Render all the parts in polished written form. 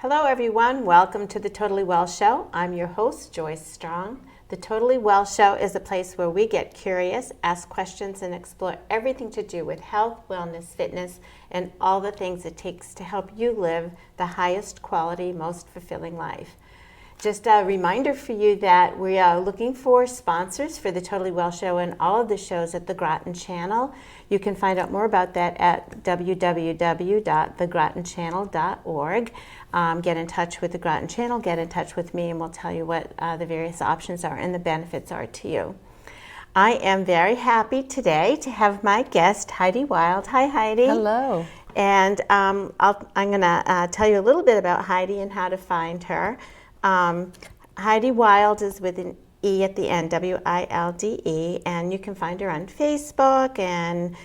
Hello everyone, welcome to the Totally Well Show. I'm your host, Joyce Strong. The Totally Well Show is a place where we get curious, ask questions, and explore everything to do with health, wellness, fitness, and all the things it takes to help you live the highest quality, most fulfilling life. Just a reminder for you that we are looking for sponsors for the Totally Well Show and all of the shows at the Groton Channel. You can find out more about that at www.thegrotonchannel.org. Get in touch with the Groton Channel, get in touch with me, and we'll tell you what the various options are and the benefits are to you. I am very happy today to have my guest, Heidi Wilde. Hi, Heidi. Hello. And I'm going to tell you a little bit about Heidi and how to find her. Heidi Wilde is with an E at the end, W-I-L-D-E, and you can find her on Facebook, and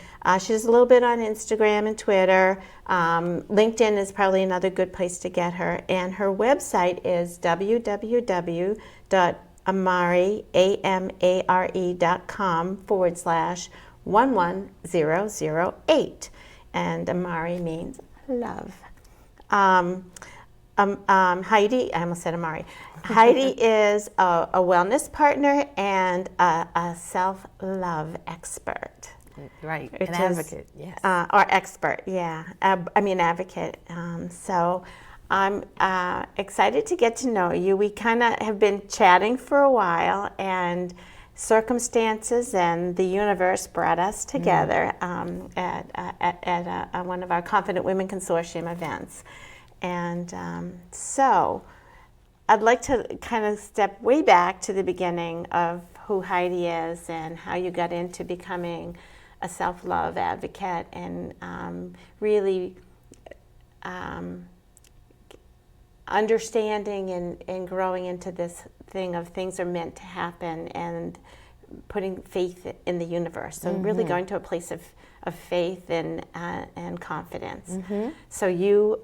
she's a little bit on Instagram and Twitter. LinkedIn is probably another good place to get her, and her website is www.amare.com/11008, and Amari means love. Heidi, I almost said Amari. Heidi is a wellness partner and a self-love expert. Right, an advocate, yes. Or expert, yeah. Advocate. So I'm excited to get to know you. We kind of have been chatting for a while, and circumstances and the universe brought us together at one of our Confident Women Consortium events. And so I'd like to kind of step way back to the beginning of who Heidi is and how you got into becoming a self-love advocate and really understanding and growing into this thing of things are meant to happen and putting faith in the universe. So really going to a place of faith and confidence. So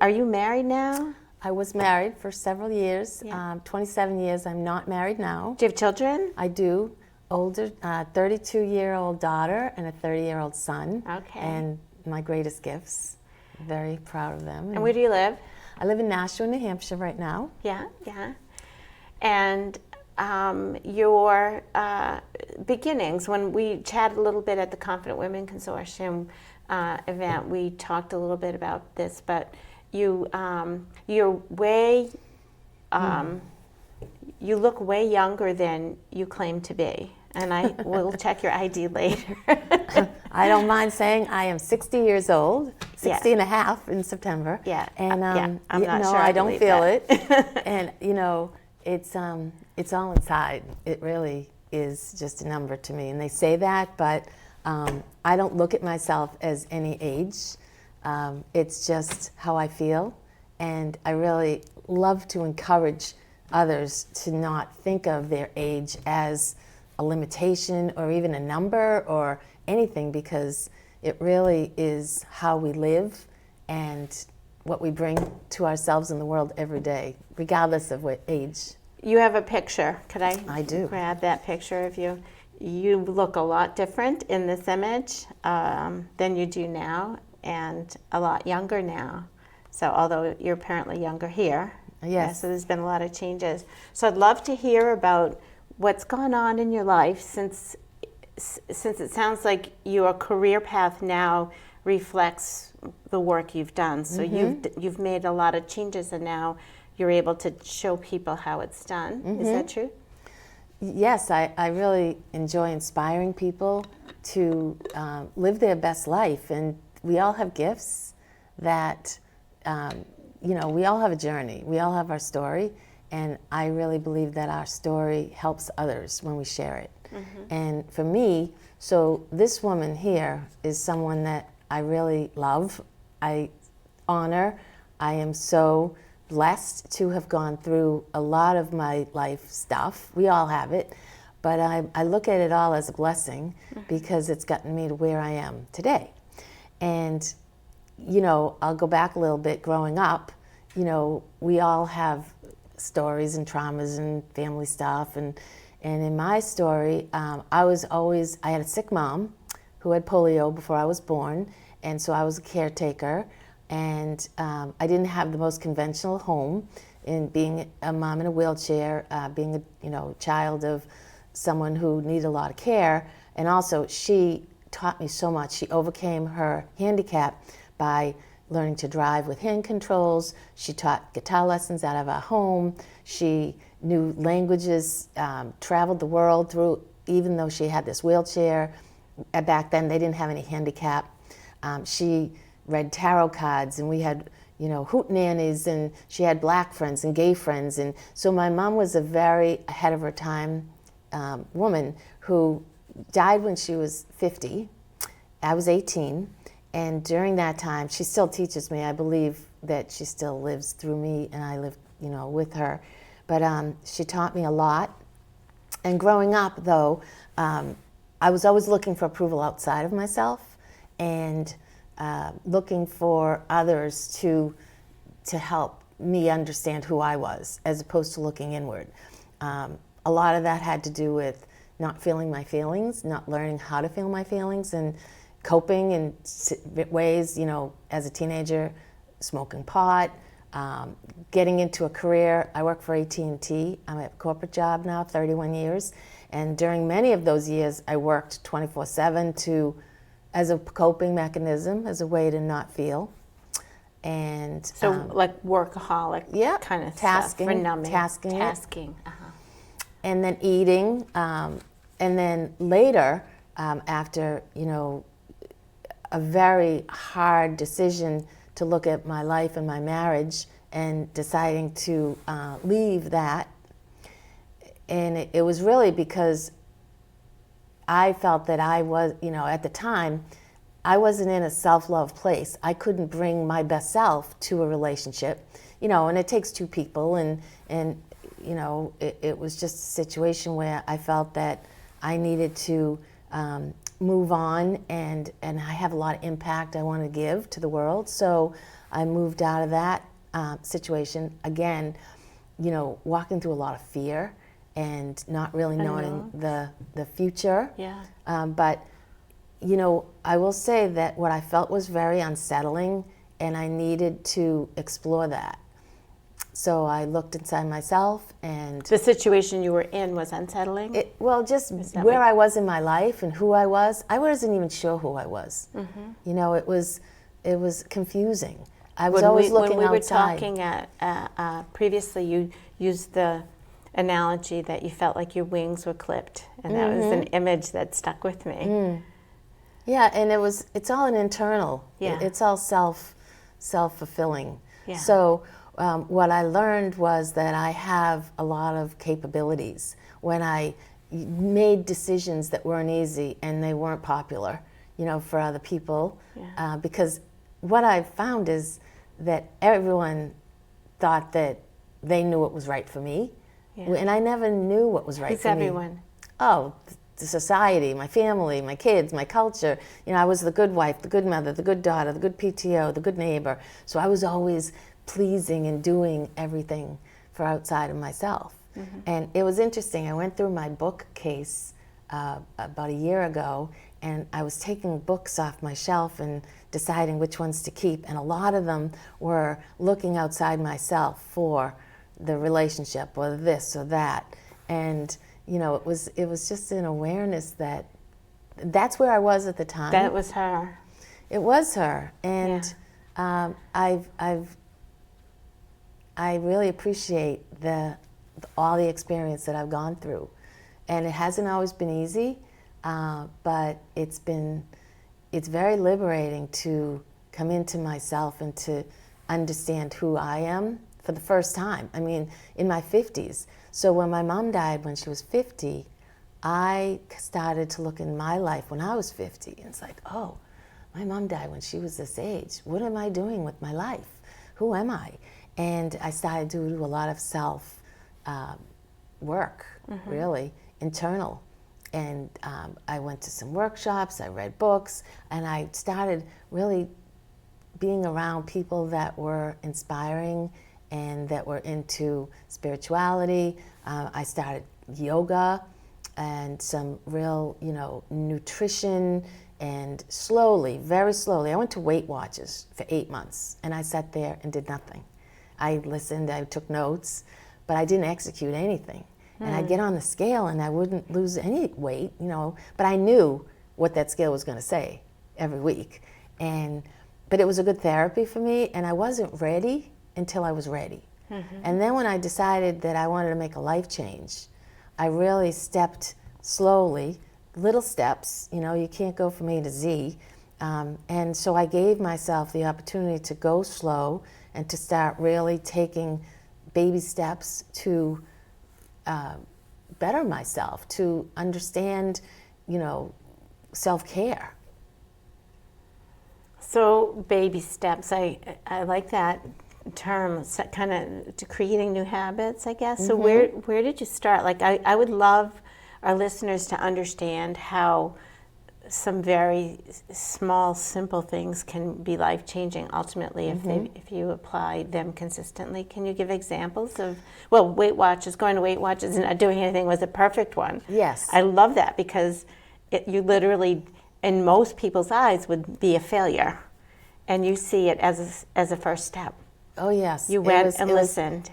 are you married now? I was married for several years, 27 years. I'm not married now. Do you have children? I do. Older, 32-year-old daughter and a 30-year-old son. Okay. And my greatest gifts. Very proud of them. And where do you live? I live in Nashua, New Hampshire right now. Yeah. And your beginnings, when we chatted a little bit at the Confident Women Consortium event, we talked a little bit about this, but you're way, you look way younger than you claim to be. And I will check your ID later. I don't mind saying I am 60 years old, 60 and a half in September. Yeah. And I'm not sure I don't feel that. it. And it's all inside. It really is just a number to me. And they say that, but I don't look at myself as any age. It's just how I feel. And I really love to encourage others to not think of their age as a limitation or even a number or anything, because it really is how we live and what we bring to ourselves in the world every day, regardless of what age. You have a picture. Could I do. Grab that picture of you? You look a lot different in this image than you do now, and a lot younger now. So although you're apparently younger here, yes. So there's been a lot of changes. So I'd love to hear about what's gone on in your life since it sounds like your career path now reflects the work you've done. So you've made a lot of changes, and now you're able to show people how it's done. Is that true? Yes, I really enjoy inspiring people to live their best life. And we all have gifts that, we all have a journey. We all have our story. And I really believe that our story helps others when we share it. And for me, so this woman here is someone that I really love, I honor. I am so blessed to have gone through a lot of my life stuff. We all have it. But I look at it all as a blessing because it's gotten me to where I am today. And, I'll go back a little bit. Growing up, we all have stories and traumas and family stuff. And in my story, I had a sick mom who had polio before I was born. And so I was a caretaker. And I didn't have the most conventional home, in being a mom in a wheelchair, being a child of someone who needed a lot of care. And also, she taught me so much. She overcame her handicap by learning to drive with hand controls. She taught guitar lessons out of our home. She knew languages, traveled the world through, even though she had this wheelchair. Back then, they didn't have any handicap. She read tarot cards, and we had, hootenannies, and she had black friends and gay friends. And so my mom was a very ahead of her time woman who died when she was 50. I was 18. And during that time, she still teaches me. I believe that she still lives through me, and I live, with her. But she taught me a lot. And growing up, though, I was always looking for approval outside of myself, and looking for others to help me understand who I was, as opposed to looking inward. A lot of that had to do with not feeling my feelings, not learning how to feel my feelings, and coping in ways, as a teenager, smoking pot, getting into a career. I work for AT&T. I'm at a corporate job now, 31 years. And during many of those years, I worked 24/7 as a coping mechanism, as a way to not feel. And so like workaholic kind of tasking, stuff for numbing. tasking. Uh-huh. And then eating. And then later, after, a very hard decision to look at my life and my marriage, and deciding to leave that. And it was really because I felt that I was, at the time, I wasn't in a self-love place. I couldn't bring my best self to a relationship, and it takes two people, and it was just a situation where I felt that I needed to move on, and I have a lot of impact I want to give to the world. So I moved out of that situation, again, walking through a lot of fear and not really knowing the future. Yeah. But, I will say that what I felt was very unsettling, and I needed to explore that. So I looked inside myself, and The situation you were in was unsettling? just where I was in my life and who I wasn't even sure who I was. Mm-hmm. It was confusing. I was always looking outside. When we were talking previously, you used the analogy that you felt like your wings were clipped, and that was an image that stuck with me. Mm. Yeah, and it's all an internal. Yeah. It's all self-fulfilling. Yeah. So what I learned was that I have a lot of capabilities. When I made decisions that weren't easy and they weren't popular, for other people, because what I've found is that everyone thought that they knew what was right for me, and I never knew what was right Who's for everyone? me. Oh, the society, my family, my kids, my culture. I was the good wife, the good mother, the good daughter, the good PTO, the good neighbor. So I was always pleasing and doing everything for outside of myself. Mm-hmm. And it was interesting. I went through my bookcase about a year ago, and I was taking books off my shelf and deciding which ones to keep. And a lot of them were looking outside myself for the relationship or this or that. And it was just an awareness that that's where I was at the time. That was her. It was her, and I really appreciate all the experience that I've gone through, and it hasn't always been easy, but it's very liberating to come into myself and to understand who I am for the first time. I mean, in my 50s. So when my mom died when she was 50, I started to look in my life when I was 50, and it's like, oh, my mom died when she was this age. What am I doing with my life? Who am I? And I started to do a lot of self work, really, internal. And I went to some workshops, I read books, and I started really being around people that were inspiring and that were into spirituality. I started yoga and some real, nutrition And slowly, very slowly, I went to Weight Watchers for 8 months, and I sat there and did nothing. I listened, I took notes, but I didn't execute anything. And I'd get on the scale and I wouldn't lose any weight, but I knew what that scale was going to say every week. But it was a good therapy for me, and I wasn't ready until I was ready. And then when I decided that I wanted to make a life change, I really stepped slowly, little steps, you can't go from A to Z. And so I gave myself the opportunity to go slow and to start really taking baby steps to better myself, to understand, self-care. So baby steps, I like that term, kind of to creating new habits, I guess. So where did you start? Like I would love our listeners to understand how some very small, simple things can be life-changing ultimately if you apply them consistently. Can you give examples of, Weight Watchers, going to Weight Watchers and not doing anything was a perfect one. Yes. I love that because you literally, in most people's eyes, would be a failure. And you see it as a first step. Oh, yes. You went and listened.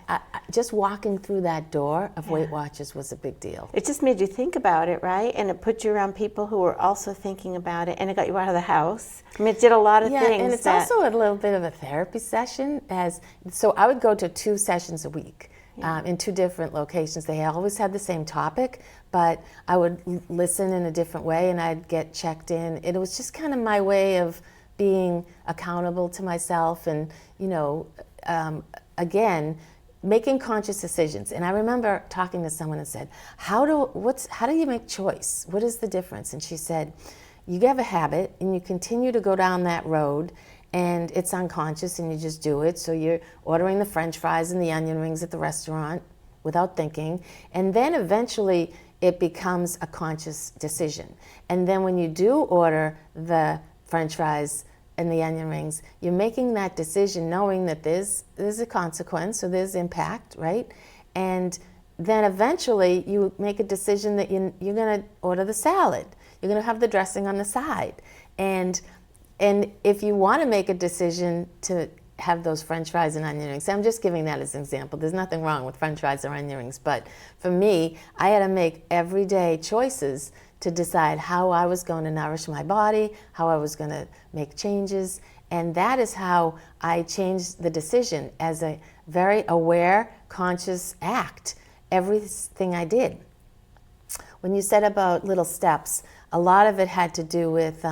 Just walking through that door of Weight Watchers was a big deal. It just made you think about it, right? And it put you around people who were also thinking about it, and it got you out of the house. I mean, it did a lot of things. And it's also a little bit of a therapy session. So I would go to 2 sessions a week in 2 different locations. They always had the same topic, but I would listen in a different way, and I'd get checked in. It was just kind of my way of being accountable to myself and, again, making conscious decisions. And I remember talking to someone and said, how do you make choice? What is the difference? And she said, you have a habit and you continue to go down that road and it's unconscious and you just do it. So you're ordering the French fries and the onion rings at the restaurant without thinking. And then eventually it becomes a conscious decision. And then when you do order the French fries and the onion rings, you're making that decision knowing that there's a consequence, so there's impact, right? And then eventually you make a decision that you're going to order the salad. You're going to have the dressing on the side. And if you want to make a decision to have those French fries and onion rings, I'm just giving that as an example. There's nothing wrong with French fries or onion rings, but for me, I had to make everyday choices to decide how I was going to nourish my body, how I was going to make changes. And that is how I changed the decision as a very aware, conscious act, everything I did. When you said about little steps, a lot of it had to do with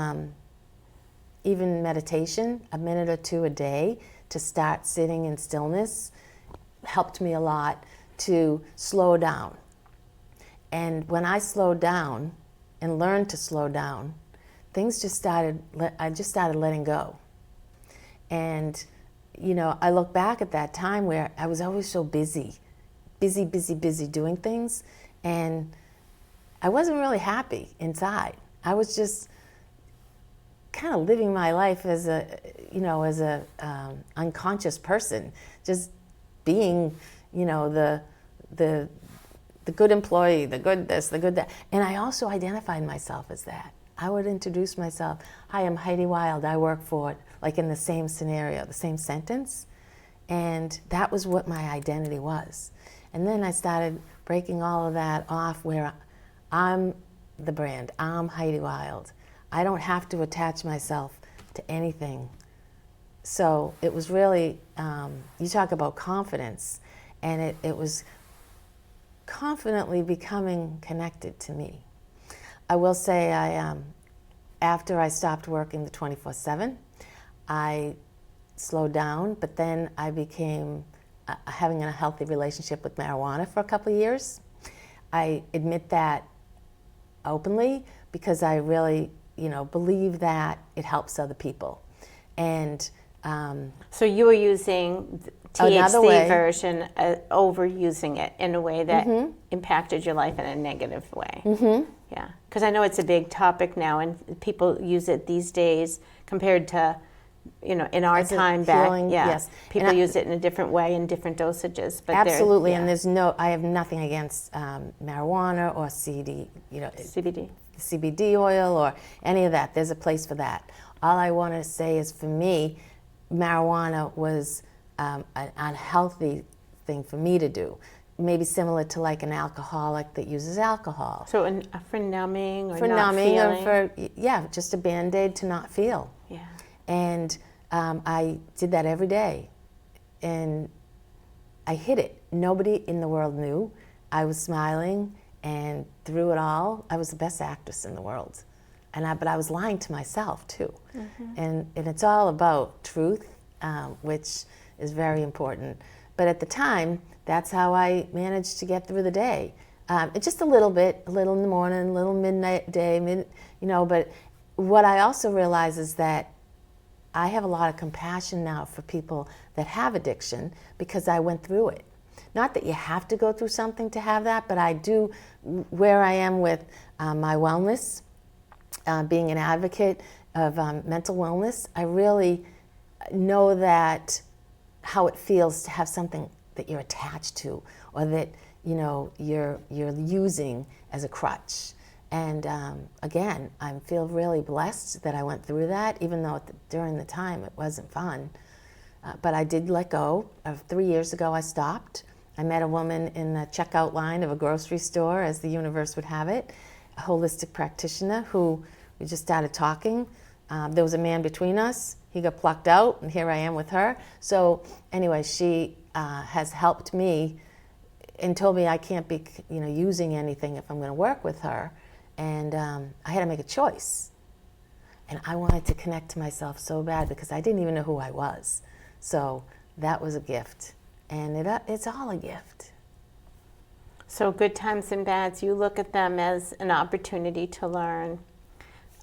even meditation, a minute or 2 a day to start sitting in stillness helped me a lot to slow down. And when I slowed down, and learned to slow down, I just started letting go. And, I look back at that time where I was always so busy doing things, and I wasn't really happy inside. I was just kind of living my life as a unconscious person, just being, the good employee, the good this, the good that. And I also identified myself as that. I would introduce myself, hi, I'm Heidi Wilde, I work for, like in the same scenario, the same sentence. And that was what my identity was. And then I started breaking all of that off where I'm the brand, I'm Heidi Wilde. I don't have to attach myself to anything. So it was really, you talk about confidence, and it was confidently becoming connected to me. I will say after I stopped working the 24/7, I slowed down, but then I became having a healthy relationship with marijuana for a couple of years. I admit that openly because I really, believe that it helps other people. And so you were using THC version, overusing it in a way that impacted your life in a negative way. Yeah, because I know it's a big topic now, and people use it these days compared to in our As a time back, healing, yes. people And use it in a different way in different dosages. But absolutely, yeah. and I have nothing against marijuana or CBD oil or any of that. There's a place for that. All I want to say is, for me, marijuana was an unhealthy thing for me to do. Maybe similar to like an alcoholic that uses alcohol. So for numbing or For not numbing feeling? or just a Band-Aid to not feel. Yeah. And I did that every day. And I hid it. Nobody in the world knew. I was smiling, and through it all, I was the best actress in the world. But I was lying to myself too. Mm-hmm. And it's all about truth, which is very important. But at the time, that's how I managed to get through the day. Just a little bit, a little in the morning, a little midnight day, but what I also realize is that I have a lot of compassion now for people that have addiction, because I went through it. Not that you have to go through something to have that, but I do, where I am with my wellness, being an advocate of mental wellness, I really know that how it feels to have something that you're attached to, or that you're using as a crutch. And again, I feel really blessed that I went through that, even though during the time it wasn't fun. But I did let go. 3 years ago, I stopped. I met a woman in the checkout line of a grocery store, as the universe would have it, a holistic practitioner who we just started talking. There was a man between us. He got plucked out, and here I am with her. So anyway, she has helped me and told me I can't be using anything if I'm going to work with her. And I had to make a choice. And I wanted to connect to myself so bad, because I didn't even know who I was. So that was a gift. And it's all a gift. So good times and bads, you look at them as an opportunity to learn.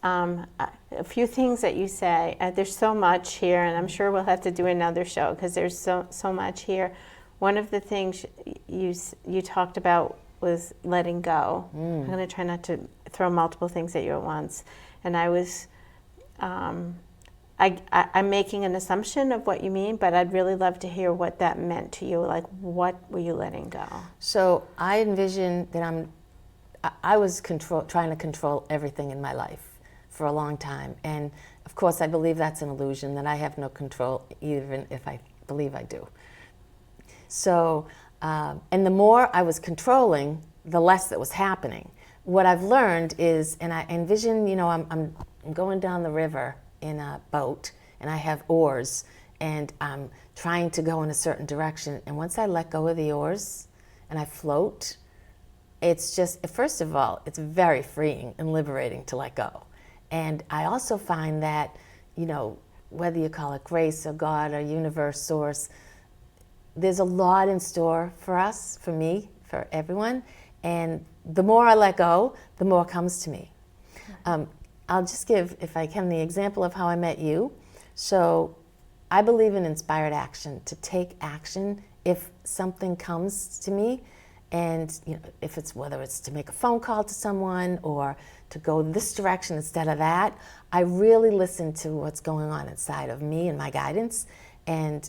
A few things that you say, there's so much here, and I'm sure we'll have to do another show because there's so much here. One of the things you talked about was letting go. I'm going to try not to throw multiple things at you at once. And I was, I'm making an assumption of what you mean, but I'd really love to hear what that meant to you. Like, what were you letting go? So I envisioned that I was trying to control everything in my life for a long time. And of course, I believe that's an illusion, that I have no control, even if I believe I do. So, and the more I was controlling, the less that was happening. What I've learned is, and I envision, I'm going down the river in a boat, and I have oars, and I'm trying to go in a certain direction. And once I let go of the oars and I float, it's just, first of all, it's very freeing and liberating to let go. And I also find that, whether you call it grace or God or universe, source, there's a lot in store for us, for me, for everyone. And the more I let go, the more comes to me. I'll just give, if I can, the example of how I met you. So I believe in inspired action, to take action if something comes to me. And if it's, whether it's to make a phone call to someone or to go this direction instead of that, I really listen to what's going on inside of me and my guidance and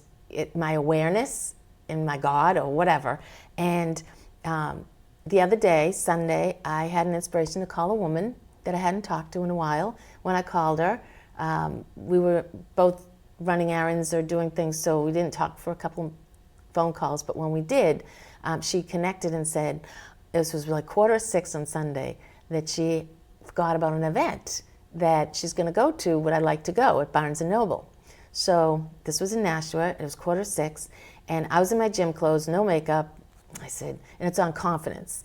my awareness and my God or whatever. And the other day, Sunday, I had an inspiration to call a woman that I hadn't talked to in a while. When I called her, we were both running errands or doing things, so we didn't talk for a couple of phone calls. But when we did, she connected and said, this was like 5:45 on Sunday, that she forgot about an event that she's going to go to, would I like to go, at Barnes & Noble. So this was in Nashua, it was 5:45, and I was in my gym clothes, no makeup. I said, and it's on confidence,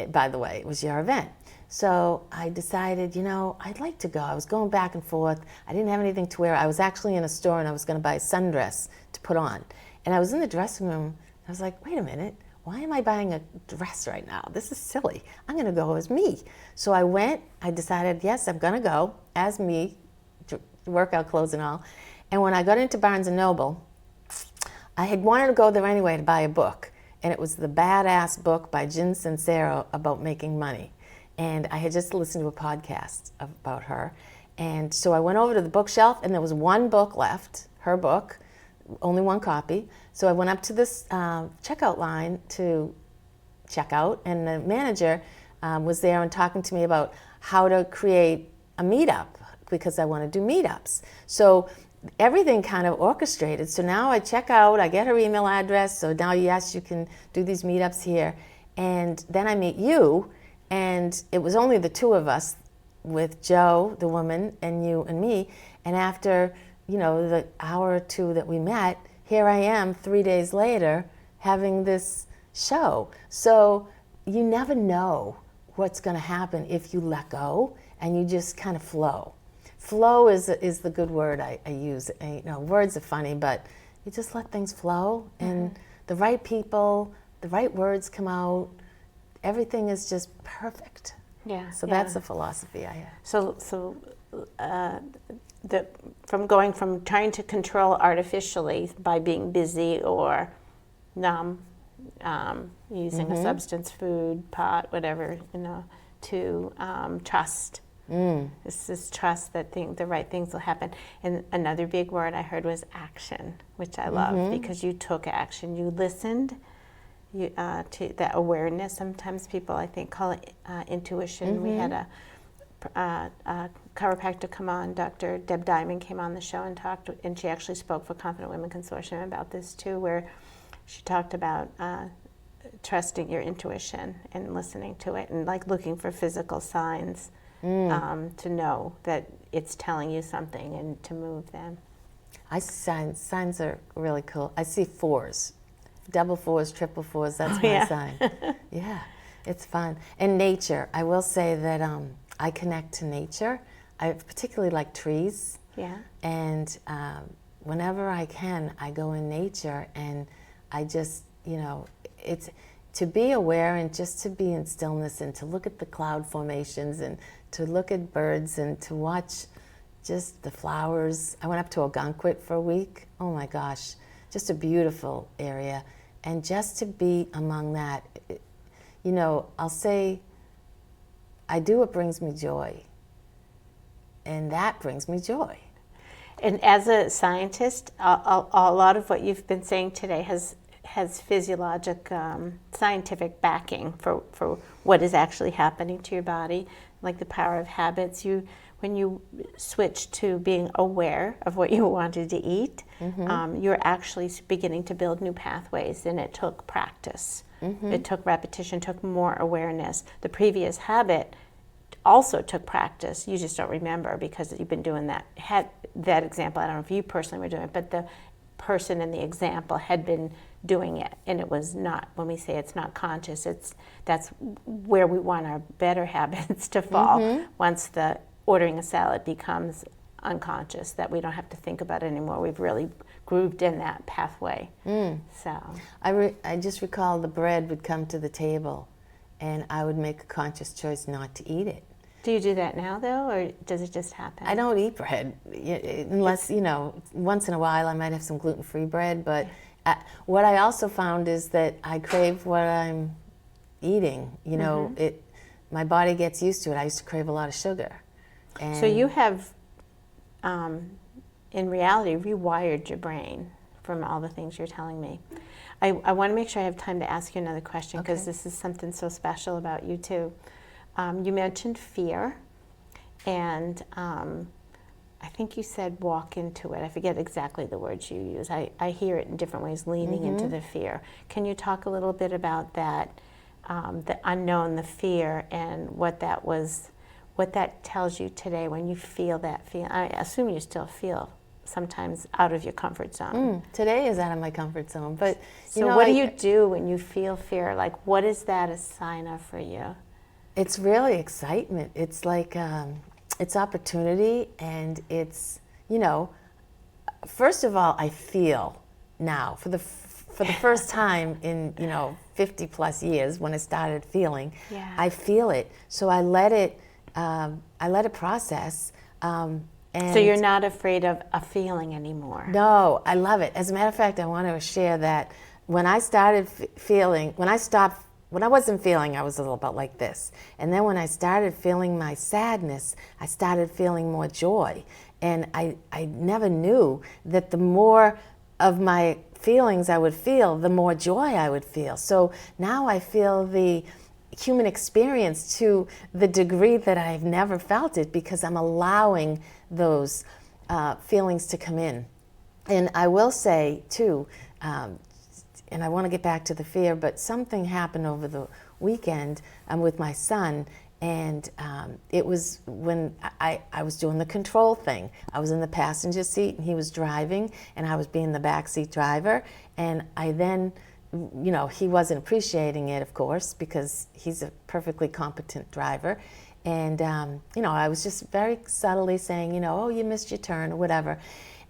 by the way, it was your event. So I decided, I'd like to go. I was going back and forth. I didn't have anything to wear. I was actually in a store and I was going to buy a sundress to put on. And I was in the dressing room. I was like, wait a minute. Why am I buying a dress right now? This is silly. I'm going to go as me. So I went. I decided, yes, I'm going to go as me, workout clothes and all. And when I got into Barnes & Noble, I had wanted to go there anyway to buy a book. And it was the badass book by Jen Sincero about making money. And I had just listened to a podcast about her. And so I went over to the bookshelf, and there was one book left, her book, only one copy. So I went up to this checkout line to check out, and the manager was there and talking to me about how to create a meetup, because I want to do meetups. So everything kind of orchestrated. So now I check out, I get her email address, so now yes, you can do these meetups here. And then I meet you, and it was only the two of us, with Joe, the woman, and you and me. And after, the hour or two that we met, here I am 3 days later having this show. So you never know what's going to happen if you let go and you just kind of flow. Flow is the good word I use. Words are funny, but you just let things flow, and the right people, the right words come out. Everything is just perfect. Yeah. So that's the philosophy I have. So from going from trying to control artificially by being busy or numb, using a substance, food, pot, whatever, to trust. This is trust that the right things will happen. And another big word I heard was action, which I love, because you took action. You listened to that awareness. Sometimes people, I think, call it intuition. We had a chiropractor come on, Dr. Deb Diamond came on the show and talked, and she actually spoke for Confident Women Consortium about this too, where she talked about trusting your intuition and listening to it, and like looking for physical signs to know that it's telling you something and to move them. I see signs are really cool. I see 4s, double 4s, triple 4s. That's my sign. Yeah, it's fun. And nature. I will say that I connect to nature. I particularly like trees. Yeah. And whenever I can, I go in nature, and I just, it's to be aware and just to be in stillness and to look at the cloud formations and to look at birds and to watch just the flowers. I went up to Ogunquit for a week. Oh my gosh, just a beautiful area. And just to be among that, I'll say I do what brings me joy. And that brings me joy. And as a scientist, a lot of what you've been saying today has physiologic, scientific backing for what is actually happening to your body, like the power of habits. When you switch to being aware of what you wanted to eat, you're actually beginning to build new pathways, and it took practice. It took repetition, took more awareness. The previous habit also took practice. You just don't remember because you've been doing that. That example, I don't know if you personally were doing it, but the person in the example had been doing it, and it was not, when we say it's not conscious, that's where we want our better habits to fall. Once the ordering a salad becomes unconscious, that we don't have to think about it anymore. We've really grooved in that pathway. So I just recall the bread would come to the table, and I would make a conscious choice not to eat it. Do you do that now, though, or does it just happen? I don't eat bread, unless, once in a while I might have some gluten-free bread, but what I also found is that I crave what I'm eating. My body gets used to it. I used to crave a lot of sugar. And so you have, in reality, rewired your brain from all the things you're telling me. I want to make sure I have time to ask you another question, because this is something so special about you, too. You mentioned fear, and I think you said walk into it. I forget exactly the words you use. I hear it in different ways, leaning into the fear. Can you talk a little bit about that, the unknown, the fear, and what that tells you today when you feel that feeling? I assume you still feel sometimes out of your comfort zone. Today is out of my comfort zone, but what do you do when you feel fear? Like, what is that a sign of for you? It's really excitement. It's like it's opportunity, and it's first of all, I feel now for the first time in 50 plus years, when I started feeling, I feel it. So I let it process. And so you're not afraid of a feeling anymore? No, I love it. As a matter of fact, I want to share that when I started when I stopped when I wasn't feeling, I was a little bit like this. And then when I started feeling my sadness, I started feeling more joy. And I never knew that the more of my feelings I would feel, the more joy I would feel. So now I feel the human experience to the degree that I've never felt it, because I'm allowing those feelings to come in. And I will say, too, and I want to get back to the fear, but something happened over the weekend with my son, and it was when I was doing the control thing. I was in the passenger seat, and he was driving, and I was being the backseat driver, and I then, he wasn't appreciating it, of course, because he's a perfectly competent driver, and, I was just very subtly saying, oh, you missed your turn, or whatever.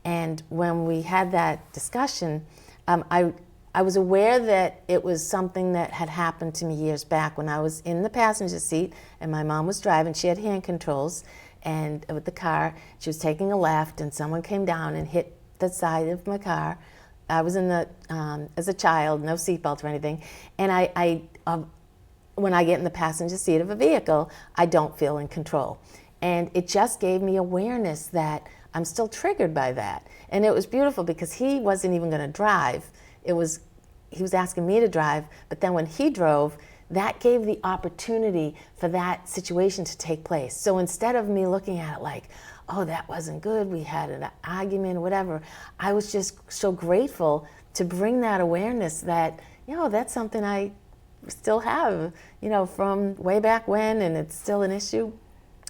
And when we had that discussion, I was aware that it was something that had happened to me years back when I was in the passenger seat and my mom was driving. She had hand controls, and with the car, she was taking a left, and someone came down and hit the side of my car. I was in the, as a child, no seatbelt or anything, and when I get in the passenger seat of a vehicle, I don't feel in control. And it just gave me awareness that I'm still triggered by that. And it was beautiful because he wasn't even going to drive. He was asking me to drive, but then when he drove, that gave the opportunity for that situation to take place. So instead of me looking at it like, oh, that wasn't good, we had an argument or whatever, I was just so grateful to bring that awareness that, that's something I still have, from way back when, and it's still an issue,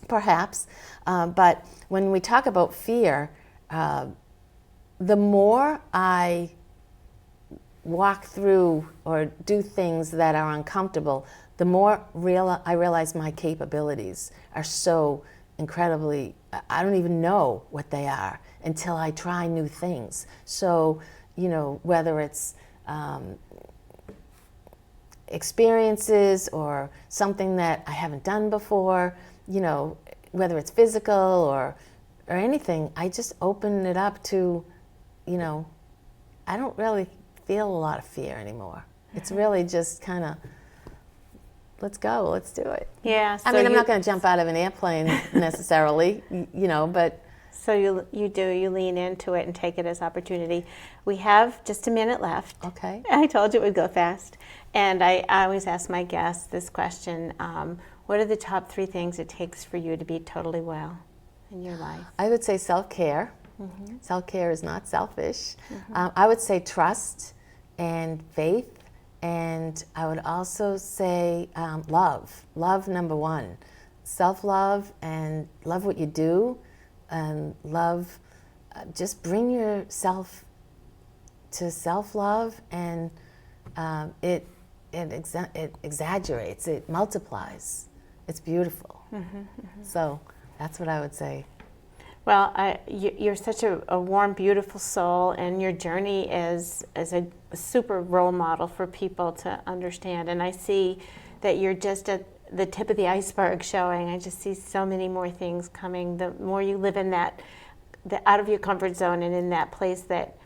perhaps. But when we talk about fear, the more I walk through or do things that are uncomfortable, the more I realize my capabilities are so incredibly, I don't even know what they are until I try new things. So, whether it's experiences or something that I haven't done before, whether it's physical or anything, I just open it up to, I don't really feel a lot of fear anymore. It's really just kind of, let's go, let's do it. Yeah. So I'm not going to jump out of an airplane necessarily, but. So you lean into it and take it as opportunity. We have just a minute left. Okay. I told you it would go fast. And I always ask my guests this question, what are the top 3 things it takes for you to be totally well in your life? I would say self-care. Mm-hmm. Self-care is not selfish. Mm-hmm. I would say trust and faith, and I would also say love. Love, number 1. Self-love, and love what you do, and love, just bring yourself to self-love, and it exaggerates, it multiplies. It's beautiful. Mm-hmm, mm-hmm. So that's what I would say. Well, you're such a warm, beautiful soul, and your journey is a super role model for people to understand. And I see that you're just at the tip of the iceberg showing. I just see so many more things coming. The more you live in that out of your comfort zone and in that place that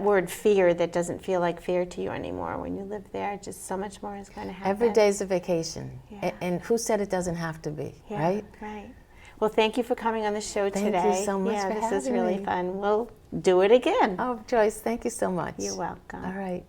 word fear that doesn't feel like fear to you anymore. When you live there, just so much more is going to happen. Every day's a vacation. Yeah. And who said it doesn't have to be, yeah, right? Right. Well, thank you for coming on the show today. Thank you so much for having me. This is really fun. We'll do it again. Oh, Joyce, thank you so much. You're welcome. All right.